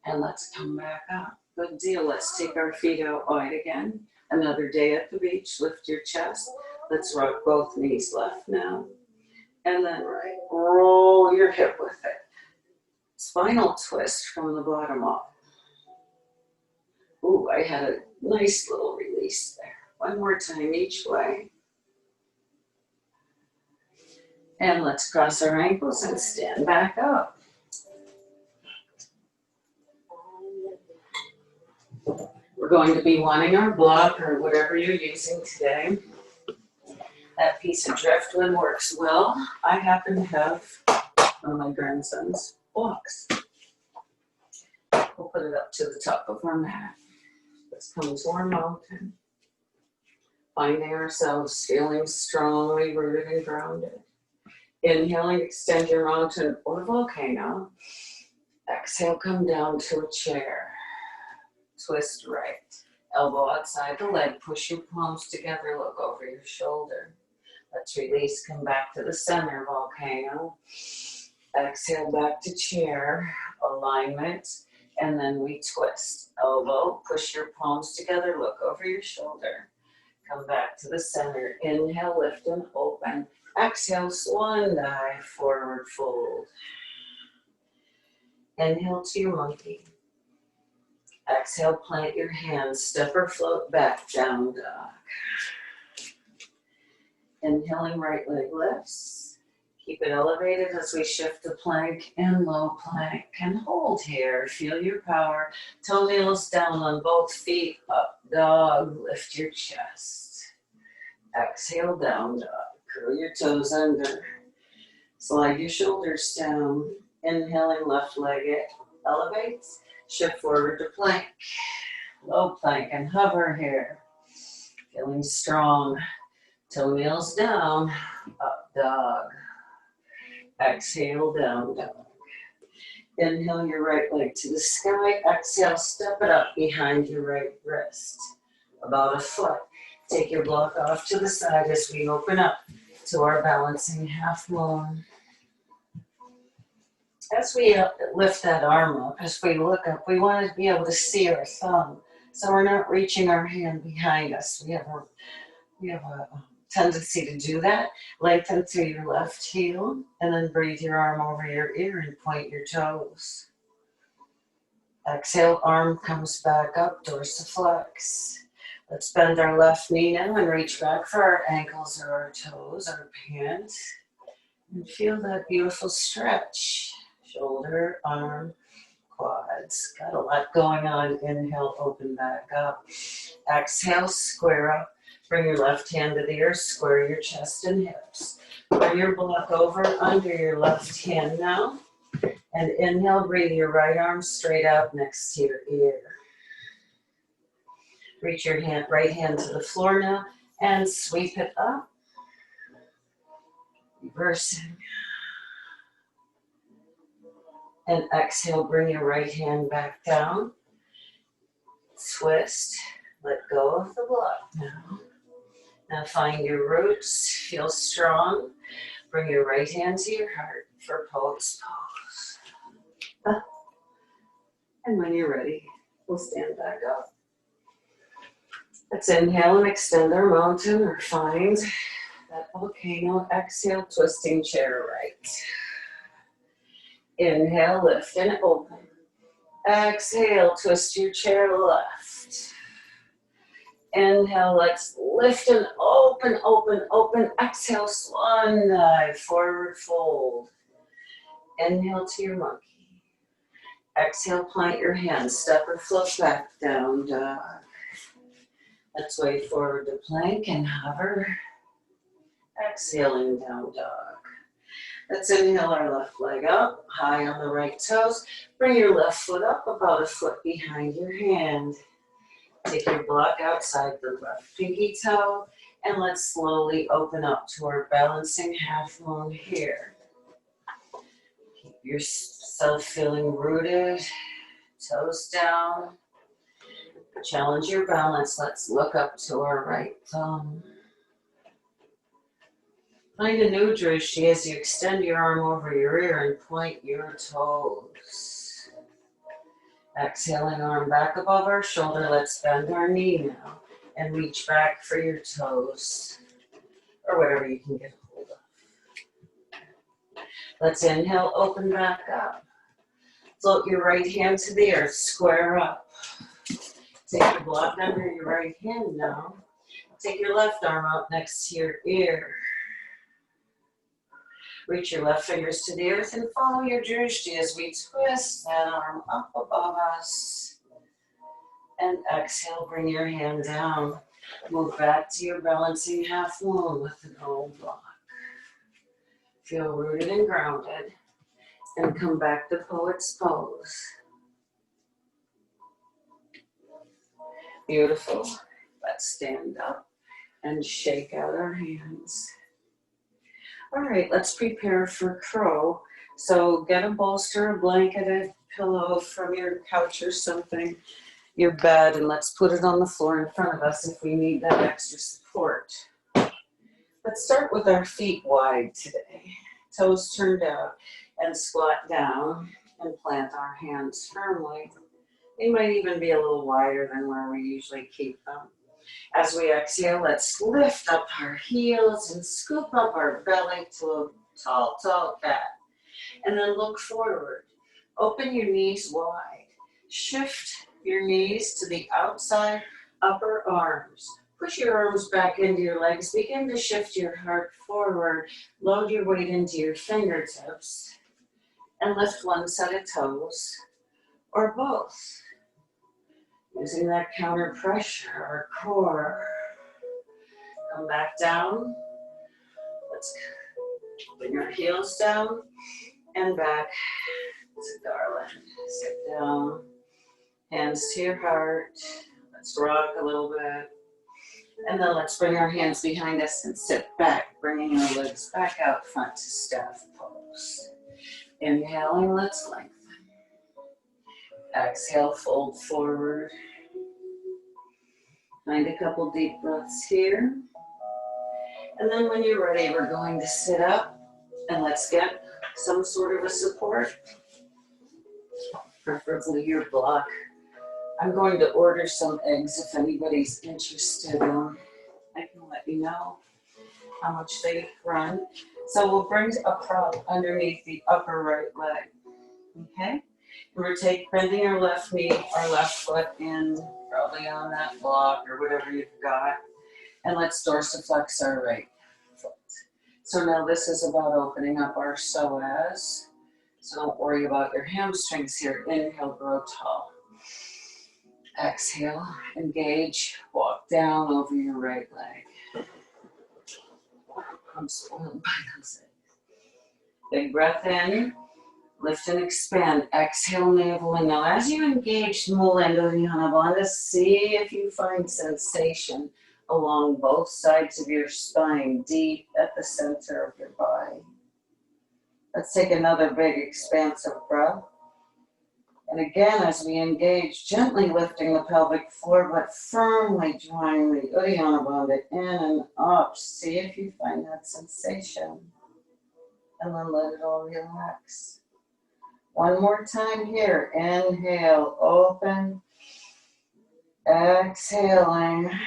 And let's come back up. Good deal. Let's take our feet out wide again. Another day at the beach. Lift your chest. Let's rock both knees left now. And then right. Roll your hip with it. Spinal twist from the bottom up. Ooh, I had a nice little release there. 1 more time each way. And let's cross our ankles and stand back up. We're going to be wanting our block or whatever you're using today. That piece of driftwood works well. I happen to have one of my grandson's blocks. We'll put it up to the top of our mat. Let's come to our mountain. Finding ourselves feeling strongly rooted and grounded. Inhaling, extend your mountain or volcano. Exhale, come down to a chair. Twist right. Elbow outside the leg, push your palms together, look over your shoulder. Let's release, come back to the center, volcano. Exhale back to chair, alignment, and then we twist. Elbow, push your palms together, look over your shoulder. Come back to the center. Inhale, lift and open. Exhale, swan dive, forward fold. Inhale to your monkey. Exhale, plant your hands, step or float back, down dog. Inhaling, right leg lifts. Keep it elevated as we shift to plank and low plank. And hold here, feel your power. Toenails down on both feet, up dog, lift your chest. Exhale, down dog, curl your toes under. Slide your shoulders down. Inhaling, left leg elevates. Shift forward to plank. Low plank and hover here. Feeling strong. Toenails down, up dog. Exhale, down dog. Inhale your right leg to the sky. Exhale, step it up behind your right wrist. About a foot. Take your block off to the side as we open up to our balancing half moon. As we lift that arm up, as we look up, we want to be able to see our thumb. So we're not reaching our hand behind us. We have a tendency to do that. Lengthen through your left heel and then breathe your arm over your ear and point your toes. Exhale, arm comes back up, dorsiflex. Let's bend our left knee now and reach back for our ankles or our toes, our pants. And feel that beautiful stretch. Shoulder, arm, quads. Got a lot going on. Inhale, open back up. Exhale, square up. Bring your left hand to the earth, square your chest and hips. Bring your block over under your left hand now. And inhale, breathe your right arm straight out next to your ear. Reach your right hand to the floor now and sweep it up. Reversing. And exhale, bring your right hand back down. Twist. Let go of the block now. Now find your roots. Feel strong. Bring your right hand to your heart for pose pose. And when you're ready, we'll stand back up. Let's inhale and extend our mountain or find that volcano. Exhale, twisting chair right. Inhale, lift and open. Exhale, twist your chair left. Inhale, let's lift and open, open, open. Exhale, swan dive, forward fold. Inhale to your monkey. Exhale, plant your hands, step or float back, down dog. Let's wave forward to plank and hover. Exhaling, down dog. Let's inhale our left leg up, high on the right toes. Bring your left foot up about a foot behind your hand. Take your block outside the left pinky toe, and let's slowly open up to our balancing half moon here. Keep yourself feeling rooted, toes down. Challenge your balance. Let's look up to our right thumb. Find a new drishti as you extend your arm over your ear and point your toes. Exhaling, arm back above our shoulder. Let's bend our knee now and reach back for your toes or whatever you can get a hold of. Let's inhale, open back up. Float your right hand to the earth, square up. Take your block under your right hand now. Take your left arm out next to your ear. Reach your left fingers to the earth and follow your drishti as we twist that arm up above us. And exhale, bring your hand down. Move back to your balancing half moon with the gold block. Feel rooted and grounded. And come back to poet's pose. Beautiful. Let's stand up and shake out our hands. All right, let's prepare for crow. So get a bolster, a blanket, a pillow from your couch or something, your bed and let's put it on the floor in front of us if we need that extra support. Let's start with our feet wide today. Toes turned out and squat down and plant our hands firmly. They might even be a little wider than where we usually keep them. As we exhale, let's lift up our heels and scoop up our belly to a tall, tall cat. And then look forward. Open your knees wide. Shift your knees to the outside upper arms. Push your arms back into your legs. Begin to shift your heart forward. Load your weight into your fingertips. And lift one set of toes or both. Using that counter pressure, our core. Come back down. Let's bring our heels down and back to darling. Sit down. Hands to your heart. Let's rock a little bit. And then let's bring our hands behind us and sit back, bringing our legs back out front to staff pose. Inhaling, let's lengthen. Exhale, fold forward. Find a couple deep breaths here. And then when you're ready, we're going to sit up and let's get some sort of a support, preferably your block. I'm going to order some eggs if anybody's interested. I can let you know how much they run. So we'll bring a prop underneath the upper right leg. Okay? We're bending our left knee, our left foot in, probably on that block or whatever you've got. And let's dorsiflex our right foot. So now this is about opening up our psoas. So don't worry about your hamstrings here. Inhale, grow tall. Exhale, engage, walk down over your right leg. I'm spoiled by those eggs. Big breath in. Lift and expand. Exhale, navel in. Now, as you engage Mulendo Dhyana, see if you find sensation along both sides of your spine, deep at the center of your body. Let's take another big expansive breath. And again, as we engage, gently lifting the pelvic floor, but firmly drawing the Uddiyana Bandha in and up. See if you find that sensation. And then let it all relax. One more time here. Inhale, open. Exhaling. Let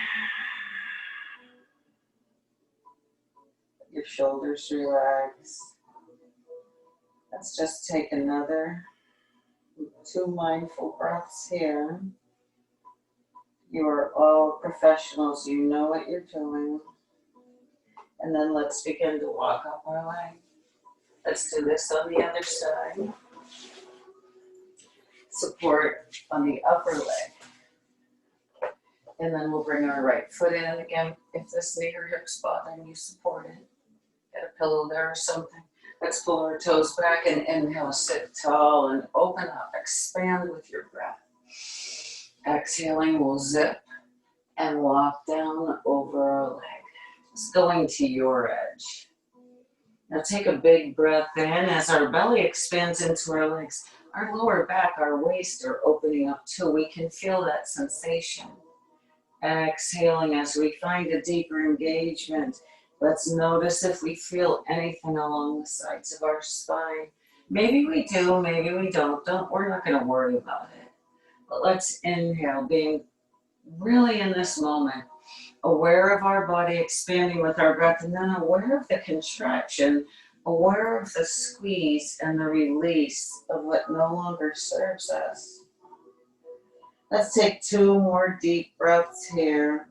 your shoulders relax. Let's just take another 2 mindful breaths here. You are all professionals. You know what you're doing. And then let's begin to walk up our leg. Let's do this on the other side. Support on the upper leg. And then we'll bring our right foot in again. If this knee or hip's bothering you, support it. Get a pillow there or something. Let's pull our toes back and inhale, sit tall and open up. Expand with your breath. Exhaling, we'll zip and walk down over our leg. Just going to your edge. Now take a big breath in as our belly expands into our legs. Our lower back, our waist are opening up too. We can feel that sensation. Exhaling as we find a deeper engagement. Let's notice if we feel anything along the sides of our spine. Maybe we do, maybe we don't. We're not going to worry about it. But let's inhale, being really in this moment, aware of our body expanding with our breath, and then aware of the contraction, aware of the squeeze and the release of what no longer serves us. Let's take 2 more deep breaths here.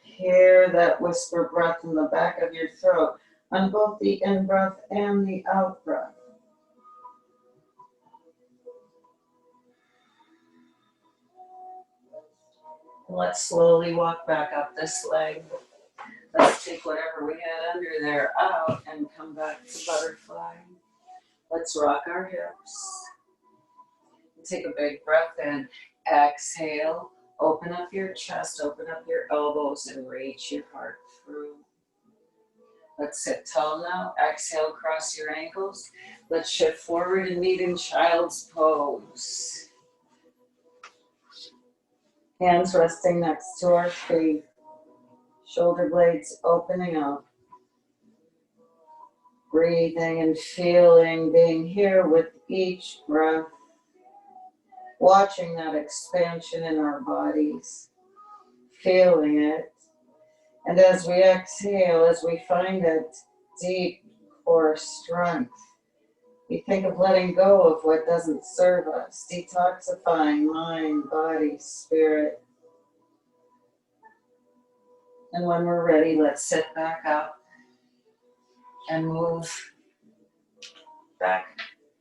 Hear that whisper breath in the back of your throat on both the in-breath and the out-breath. Let's slowly walk back up this leg. Let's take whatever we had under there out and come back to butterfly. Let's rock our hips. Take a big breath in. Exhale. Open up your chest, open up your elbows, and reach your heart through. Let's sit tall now. Exhale, cross your ankles. Let's shift forward and meet in child's pose. Hands resting next to our feet. Shoulder blades opening up. Breathing and feeling, being here with each breath. Watching that expansion in our bodies. Feeling it. And as we exhale, as we find that deep core strength, we think of letting go of what doesn't serve us, detoxifying mind, body, spirit. And when we're ready, let's sit back up and move back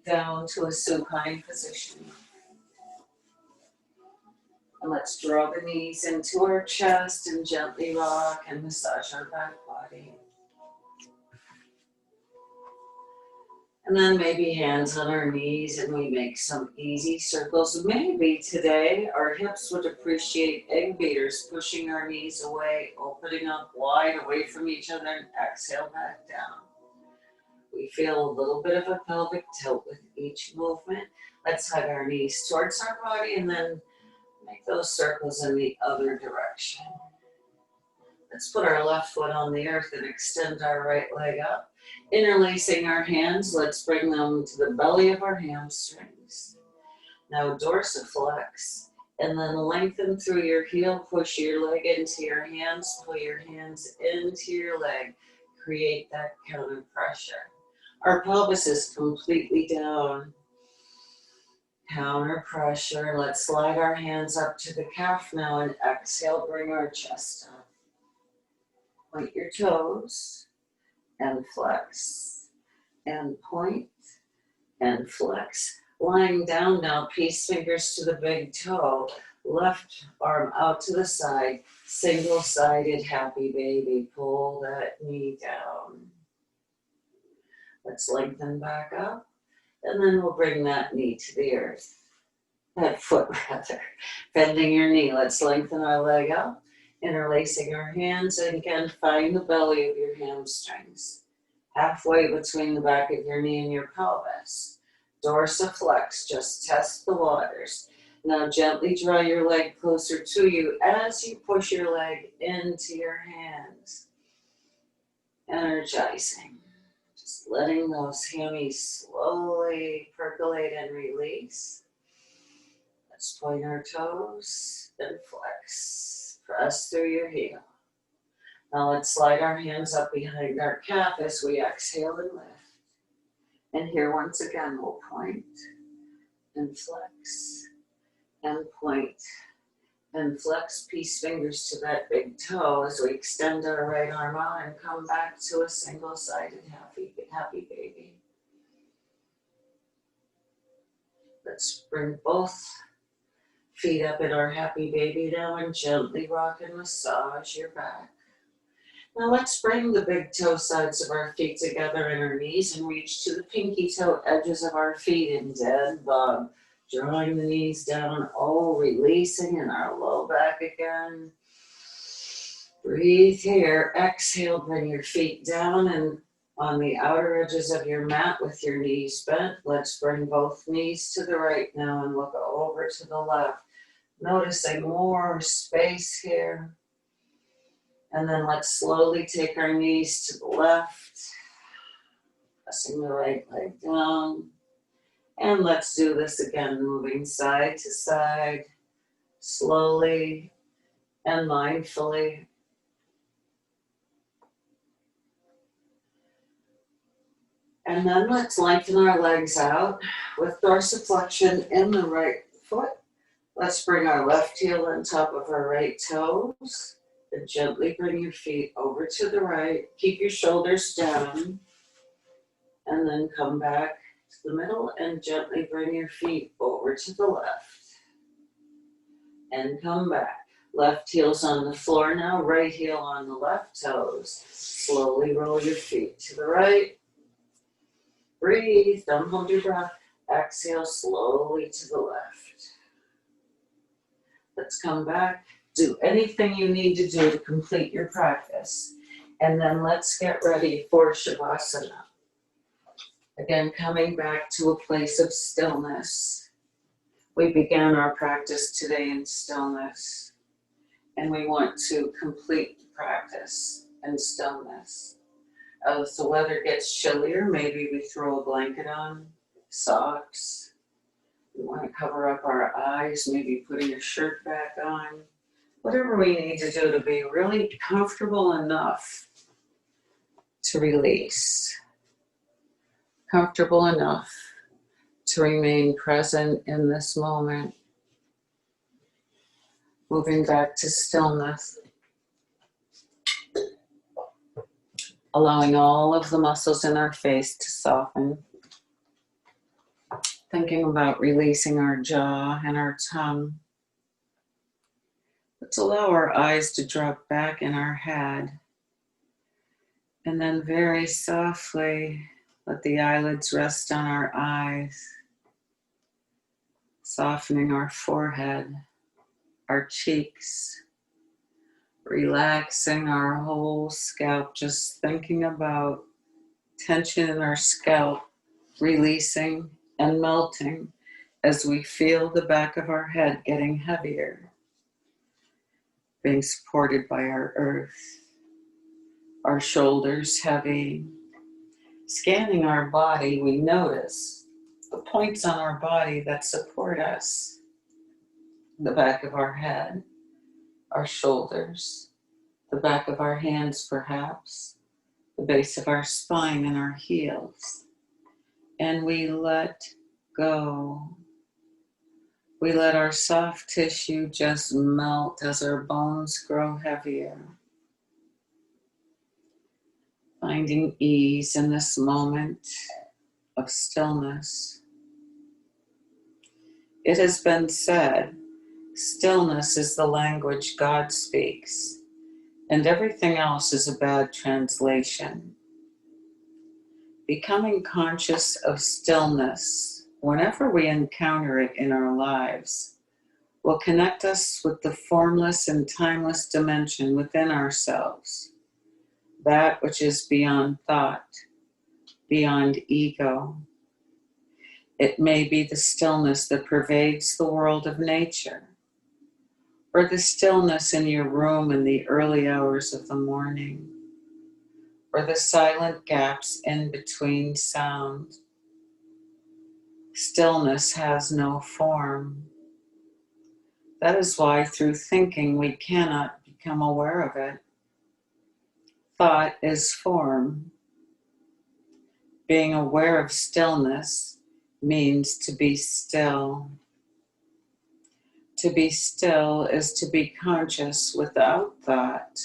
down to a supine position. And let's draw the knees into our chest and gently rock and massage our back body. And then maybe hands on our knees and we make some easy circles. Maybe today our hips would appreciate egg beaters, pushing our knees away, opening up wide away from each other, and exhale back down. We feel a little bit of a pelvic tilt with each movement. Let's hug our knees towards our body and then make those circles in the other direction. Let's put our left foot on the earth and extend our right leg up. Interlacing our hands, let's bring them to the belly of our hamstrings. Now dorsiflex, and then lengthen through your heel, push your leg into your hands, pull your hands into your leg. Create that counter pressure. Our pelvis is completely down. Counter pressure. Let's slide our hands up to the calf now and exhale, bring our chest up. Point your toes and flex and point and flex. Lying down now, peace fingers to the big toe. Left arm out to the side. Single-sided happy baby. Pull that knee down. Let's lengthen back up. And then we'll bring that knee to the earth. That foot rather. Bending your knee. Let's lengthen our leg up. Interlacing our hands. And again, find the belly of your hamstrings. Halfway between the back of your knee and your pelvis. Dorsiflex. Just test the waters. Now gently draw your leg closer to you as you push your leg into your hands. Energizing. Just letting those hammies slowly percolate and release. Let's point our toes and flex. Press through your heel. Now let's slide our hands up behind our calf as we exhale and lift. And here once again we'll point and flex and point and flex. Peace fingers to that big toe as we extend our right arm out and come back to a single-sided happy baby. Let's bring both feet up in our happy baby now and gently rock and massage your back. Now let's bring the big toe sides of our feet together in our knees and reach to the pinky toe edges of our feet in dead bug. Drawing the knees down, releasing in our low back again. Breathe here. Exhale, bring your feet down and on the outer edges of your mat with your knees bent. Let's bring both knees to the right now and look over to the left. Noticing more space here. And then let's slowly take our knees to the left. Pressing the right leg down. And let's do this again, moving side to side, slowly and mindfully. And then let's lengthen our legs out with dorsiflexion in the right foot. Let's bring our left heel on top of our right toes. And gently bring your feet over to the right. Keep your shoulders down. And then come back to the middle and gently bring your feet over to the left. And come back. Left heel's on the floor now, right heel on the left toes. Slowly roll your feet to the right. Breathe, don't hold your breath. Exhale slowly to the left. Let's come back. Do anything you need to do to complete your practice. And then let's get ready for Shavasana. Again, coming back to a place of stillness. We began our practice today in stillness, and we want to complete the practice in stillness. As the weather gets chillier, maybe we throw a blanket on, socks. We want to cover up our eyes, maybe putting a shirt back on. Whatever we need to do to be really comfortable enough to release. Comfortable enough to remain present in this moment. Moving back to stillness. Allowing all of the muscles in our face to soften. Thinking about releasing our jaw and our tongue. Let's allow our eyes to drop back in our head. And then very softly, let the eyelids rest on our eyes. Softening our forehead, our cheeks. Relaxing our whole scalp, just thinking about tension in our scalp, releasing and melting as we feel the back of our head getting heavier, being supported by our earth, our shoulders heavy. Scanning our body, we notice the points on our body that support us, the back of our head, our shoulders, the back of our hands perhaps, the base of our spine and our heels. And we let go. We let our soft tissue just melt as our bones grow heavier. Finding ease in this moment of stillness. It has been said, stillness is the language God speaks, and everything else is a bad translation. Becoming conscious of stillness, whenever we encounter it in our lives, will connect us with the formless and timeless dimension within ourselves, that which is beyond thought, beyond ego. It may be the stillness that pervades the world of nature, or the stillness in your room in the early hours of the morning, or the silent gaps in between sound. Stillness has no form. That is why through thinking we cannot become aware of it. Thought is form. Being aware of stillness means to be still. To be still is to be conscious without thought.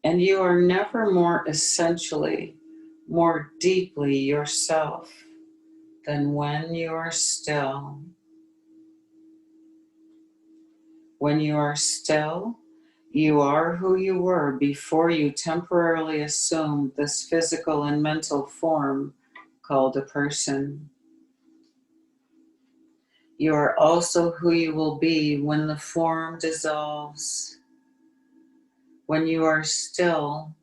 And you are never more essentially, more deeply yourself than when you are still. When you are still, you are who you were before you temporarily assumed this physical and mental form called a person. You are also who you will be when the form dissolves. When you are still,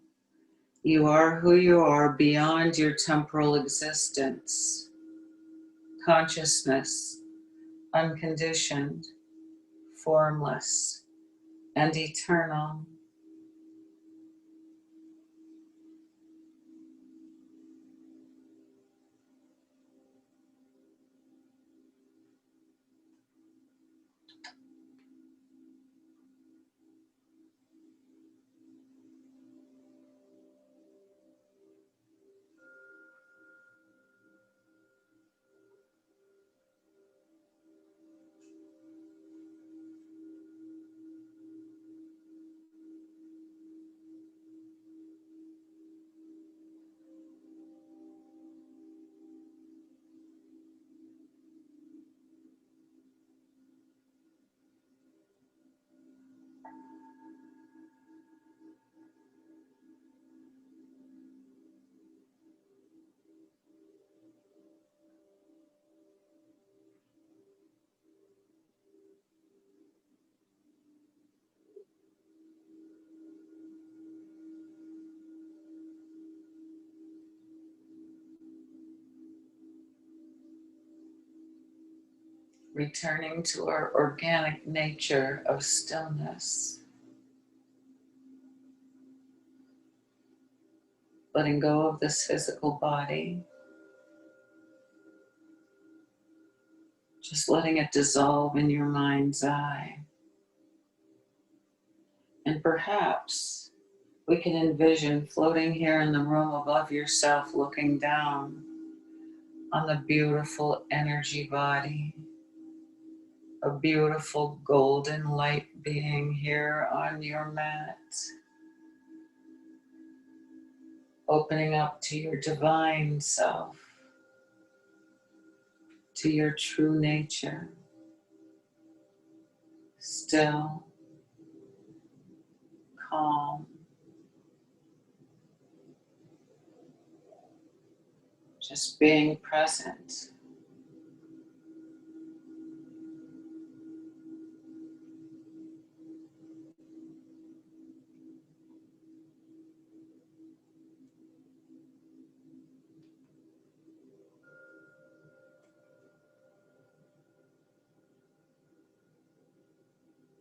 you are who you are beyond your temporal existence. Consciousness, unconditioned, formless, and eternal. returning to our organic nature of stillness, letting go of this physical body, just letting it dissolve in your mind's eye. And perhaps we can envision floating here in the room above yourself, looking down on the beautiful energy body, a beautiful golden light being here on your mat, opening up to your divine self, to your true nature, still, calm, just being present.